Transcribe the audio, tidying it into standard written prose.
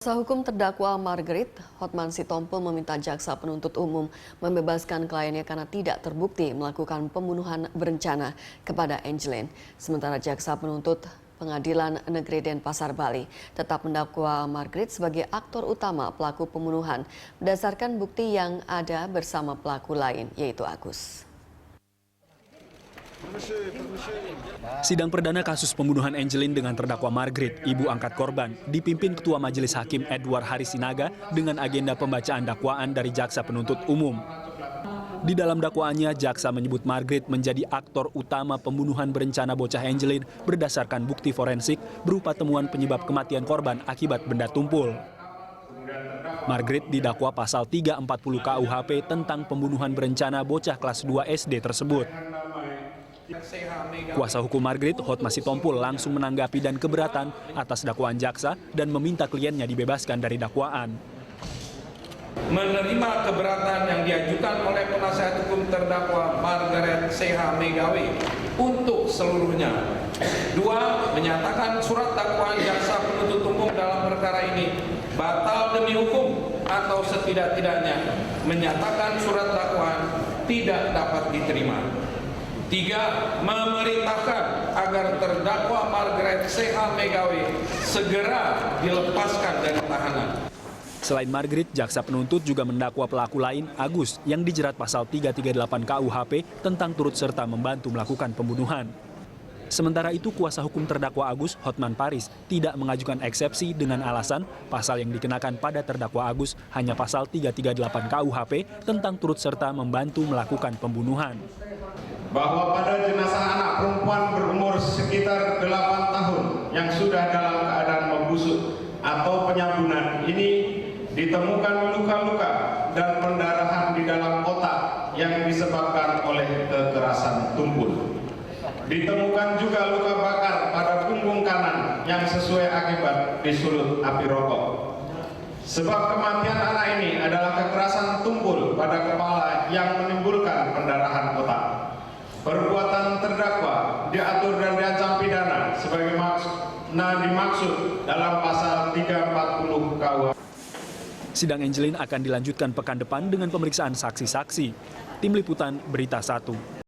Kuasa hukum terdakwa Margaret, Hotman Sitompul meminta jaksa penuntut umum membebaskan kliennya karena tidak terbukti melakukan pembunuhan berencana kepada Angelin. Sementara jaksa penuntut Pengadilan Negeri Denpasar, Bali tetap mendakwa Margaret sebagai aktor utama pelaku pembunuhan berdasarkan bukti yang ada bersama pelaku lain, yaitu Agus. Sidang perdana kasus pembunuhan Angelin dengan terdakwa Margaret, ibu angkat korban, dipimpin Ketua Majelis Hakim Edward Harisinaga dengan agenda pembacaan dakwaan dari jaksa penuntut umum. Di dalam dakwaannya, jaksa menyebut Margaret menjadi aktor utama pembunuhan berencana bocah Angelin berdasarkan bukti forensik berupa temuan penyebab kematian korban akibat benda tumpul. Margaret didakwa pasal 340 KUHP tentang pembunuhan berencana bocah kelas 2 SD tersebut. Kuasa hukum Margaret, Hotman Sitompul, langsung menanggapi dan keberatan atas dakwaan jaksa dan meminta kliennya dibebaskan dari dakwaan. Menerima keberatan yang diajukan oleh penasihat hukum terdakwa Margaret C.H. Megawe untuk seluruhnya. 2. Menyatakan surat dakwaan jaksa penuntut umum dalam perkara ini batal demi hukum atau setidak-tidaknya menyatakan surat dakwaan tidak dapat diterima. 3. Memerintahkan agar terdakwa Margaret C.H. Megawe segera dilepaskan dari tahanan. Selain Margaret, jaksa penuntut juga mendakwa pelaku lain, Agus, yang dijerat pasal 338 KUHP tentang turut serta membantu melakukan pembunuhan. Sementara itu, kuasa hukum terdakwa Agus, Hotman Paris, tidak mengajukan eksepsi dengan alasan pasal yang dikenakan pada terdakwa Agus hanya pasal 338 KUHP tentang turut serta membantu melakukan pembunuhan. Bahwa pada jenazah anak perempuan berumur sekitar 8 tahun yang sudah dalam keadaan membusuk atau penyambunan ini ditemukan luka-luka dan pendarahan di dalam otak yang disebabkan oleh kekerasan tumpul. Ditemukan juga luka bakar pada punggung kanan yang sesuai akibat disulut api rokok. Sebab kematian anak ini adalah kekerasan tumpul pada kepala yang menimbulkan pendarahan otak. Perbuatan terdakwa diatur dan diancam pidana sebagaimana dimaksud dalam pasal 340 KUHP. Sidang Angelin akan dilanjutkan pekan depan dengan pemeriksaan saksi-saksi. Tim Liputan Berita 1.